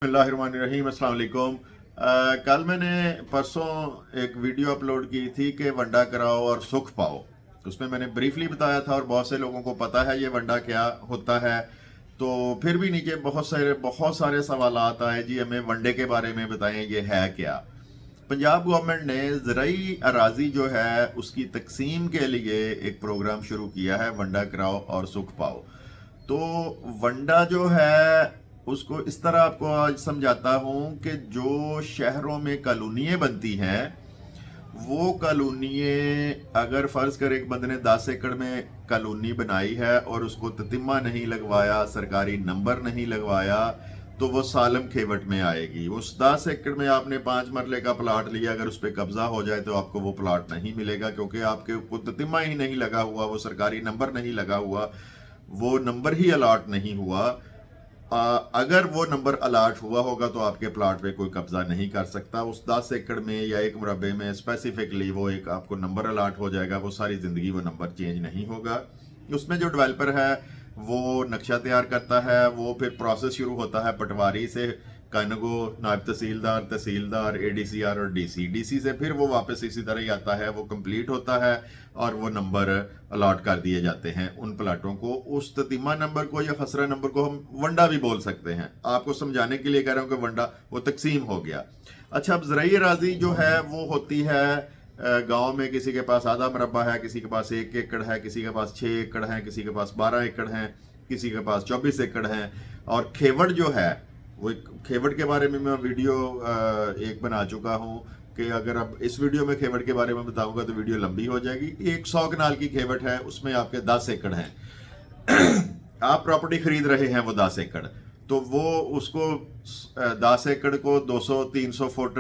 बिस्मिल्लाहिर्रहमानिर्रहीम, अस्सलाम वालेकुम। कल मैंने परसों एक वीडियो अपलोड की थी कि वंडा कराओ और सुख पाओ। उसमें मैंने ब्रीफली बताया था और बहुत से लोगों को पता है ये वंडा क्या होता है। तो फिर भी नीचे बहुत सारे सवालात आए, जी हमें वनडे के बारे में बताएं, ये है क्या। पंजाब गवर्नमेंट ने ज़राई अराजी जो है उसकी तकसीम के लिए एक प्रोग्राम शुरू किया है, वंडा कराओ और सुख पाओ। तो वंडा जो है उसको इस तरह आपको आज समझाता हूं कि जो शहरों में कॉलोनियाँ बनती हैं, वो कॉलोनियाँ अगर फर्ज कर एक बंदे ने 10 एकड़ में कॉलोनी बनाई है और उसको ततिम्मा नहीं लगवाया, सरकारी नंबर नहीं लगवाया, तो वो सालम खेवट में आएगी। उस 10 एकड़ में आपने 5 मरले का प्लाट लिया, अगर उस पर कब्जा हो जाए तो आपको वो प्लाट नहीं मिलेगा, क्योंकि आपके को ततिम्मा ही नहीं लगा हुआ, वो सरकारी नंबर नहीं लगा हुआ, वो नंबर ही अलाट नहीं हुआ। अगर वो नंबर अलाट हुआ होगा तो आपके प्लाट पे कोई कब्जा नहीं कर सकता। उस 10 एकड़ में या एक मुरब्बे में स्पेसिफिकली वो एक आपको नंबर अलाट हो जाएगा, वो सारी ज़िंदगी वो नंबर चेंज नहीं होगा। उसमें जो डेवलपर है वो नक्शा तैयार करता है, वो फिर प्रोसेस शुरू होता है पटवारी से, कानगो, नायब तहसीलदार, तहसीलदार, एडीसीआर और डीसी। डीसी से फिर वो वापस इसी तरह ही आता है, वो कंप्लीट होता है और वो नंबर अलॉट कर दिए जाते हैं उन प्लाटों को। उस ततीमा नंबर को या खसरा नंबर को हम वंडा भी बोल सकते हैं। आपको समझाने के लिए कह रहा हूँ कि वंडा वो तकसीम हो गया। अच्छा, अब ज़राई अराजी जो है वो होती है गांव में किसी के पास आधा मरबा है, किसी के पास 1 एकड़ है, किसी के पास 6 एकड़ है, किसी के पास 12 एकड़ है, किसी के पास 24 एकड़ है। और खेवड़ जो है वो, खेवड़ के बारे में मैं वीडियो एक बना चुका हूँ कि अगर अब इस वीडियो में खेवड़ के बारे में बताऊंगा तो वीडियो लंबी हो जाएगी। 100 कनाल की खेवड़ है, उसमें आपके 10 एकड़ हैं। आप प्रॉपर्टी खरीद रहे हैं वो 10 एकड़, तो वो उसको 10 एकड़ को 200-300 फुट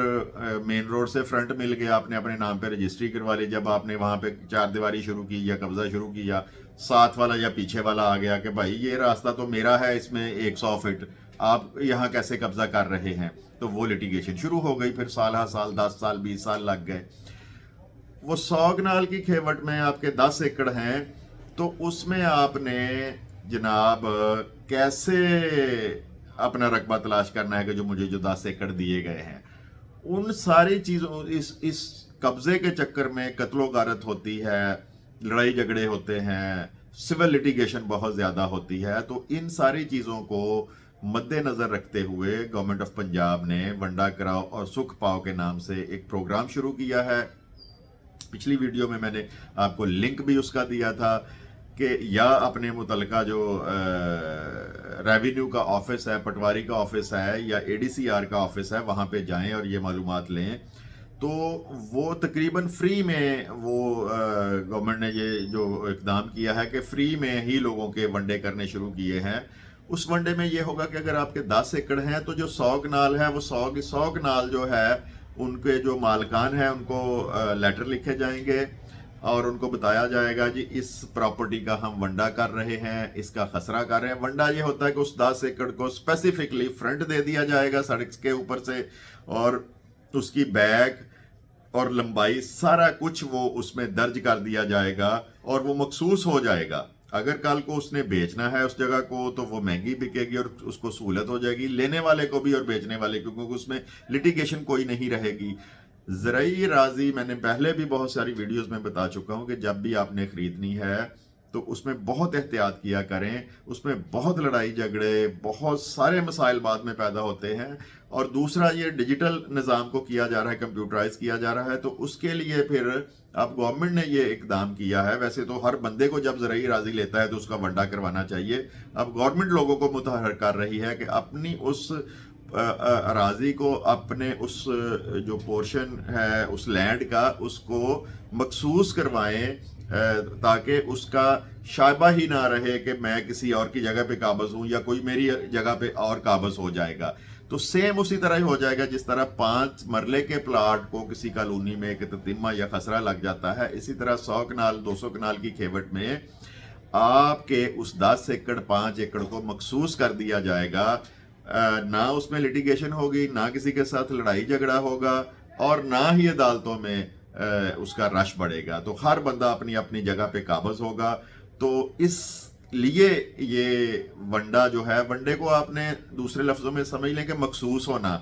मेन रोड से फ्रंट मिल गया, आपने अपने नाम पे रजिस्ट्री करवा ली। जब आपने वहां पे चार दीवारी शुरू की या कब्जा शुरू किया, साथ वाला या पीछे वाला आ गया कि भाई ये रास्ता तो मेरा है, इसमें 100 फीट आप यहाँ कैसे कब्जा कर रहे हैं, तो वो लिटिगेशन शुरू हो गई। फिर साल 10 साल 20 साल लग गए। वो 100 कनाल की खेवट में आपके 10 एकड़ हैं, तो उसमें आपने जनाब कैसे अपना रकबा तलाश करना है कि जो मुझे जो 10 एकड़ दिए गए हैं। उन सारी चीज़ों, इस कब्जे के चक्कर में कत्लो गारत होती है, लड़ाई झगड़े होते हैं, सिविल लिटिगेशन बहुत ज़्यादा होती है। तो इन सारी चीज़ों को मद्देनज़र रखते हुए गवर्नमेंट ऑफ पंजाब ने वंडा कराओ और सुख पाओ के नाम से एक प्रोग्राम शुरू किया है। पिछली वीडियो में मैंने आपको लिंक भी उसका दिया था कि या अपने मुतलका जो रेवेन्यू का ऑफिस है, पटवारी का ऑफिस है या एडीसीआर का ऑफिस है, वहाँ पे जाएं और ये मालूमात लें। तो वो तकरीबन फ्री में वो गवर्नमेंट ने ये जो इकदाम किया है कि फ्री में ही लोगों के वनडे करने शुरू किए हैं। उस वनडे में ये होगा कि अगर आपके 10 एकड़ हैं तो जो 100 कनाल है वो 100 कनाल जो है उनके जो मालकान हैं उनको लेटर लिखे जाएंगे और उनको बताया जाएगा जी इस प्रॉपर्टी का हम वंडा कर रहे हैं, इसका खसरा कर रहे हैं। वंडा ये होता है कि उस 10 एकड़ को स्पेसिफिकली फ्रंट दे दिया जाएगा सड़क के ऊपर से, और उसकी बैक और लंबाई सारा कुछ वो उसमें दर्ज कर दिया जाएगा और वो मखसूस हो जाएगा। अगर कल को उसने बेचना है उस जगह को तो वो महंगी बिकेगी और उसको सहूलत हो जाएगी लेने वाले को भी और बेचने वाले को, क्योंकि उसमें लिटिगेशन कोई नहीं रहेगी। ज़राई राजी मैंने पहले भी बहुत सारी वीडियोस में बता चुका हूं कि जब भी आपने खरीदनी है तो उसमें बहुत एहतियात किया करें। उसमें बहुत लड़ाई झगड़े, बहुत सारे मसाइल बाद में पैदा होते हैं। और दूसरा, ये डिजिटल निज़ाम को किया जा रहा है, कंप्यूटराइज किया जा रहा है, तो उसके लिए फिर अब गवर्नमेंट ने ये इकदाम किया है। वैसे तो हर बंदे को जब ज़राई राजी लेता है तो उसका वंडा करवाना चाहिए। अब गवर्नमेंट लोगों को मुतहर कर रही है कि अपनी उस अराजी को, अपने उस जो पोर्शन है उस लैंड का, उसको मखसूस करवाएं ताकि उसका शायबा ही ना रहे कि मैं किसी और की जगह पे काबज हूं या कोई मेरी जगह पे और काबज हो जाएगा। तो सेम उसी तरह ही हो जाएगा जिस तरह 5 मरले के प्लाट को किसी कॉलोनी में एक ततिम्मा या खसरा लग जाता है, इसी तरह 100 कनाल 200 कनाल की खेवट में आपके उस 10 एकड़ 5 एकड़ को मखसूस कर दिया जाएगा। ना उसमें लिटिगेशन होगी, ना किसी के साथ लड़ाई झगड़ा होगा और ना ही अदालतों में उसका रश बढ़ेगा। तो हर बंदा अपनी अपनी जगह पे काबज होगा। तो इस لیے یہ ونڈا جو ہے، ونڈے کو آپ نے دوسرے لفظوں میں سمجھ لیں کہ مخصوص ہونا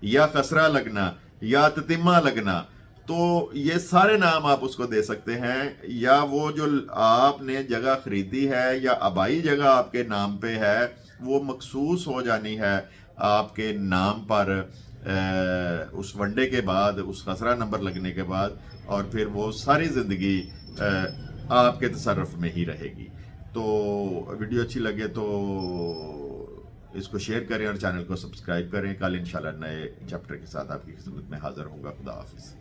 یا خسرہ لگنا یا تتمہ لگنا، تو یہ سارے نام آپ اس کو دے سکتے ہیں. یا وہ جو آپ نے جگہ خریدی ہے یا آبائی جگہ آپ کے نام پہ ہے، وہ مخصوص ہو جانی ہے آپ کے نام پر اس ونڈے کے بعد، اس خسرہ نمبر لگنے کے بعد، اور پھر وہ ساری زندگی آپ کے تصرف میں ہی رہے گی. تو ویڈیو اچھی لگے تو اس کو شیئر کریں اور چینل کو سبسکرائب کریں. کل انشاءاللہ نئے چیپٹر کے ساتھ آپ کی خدمت میں حاضر ہوں گا. خدا حافظ.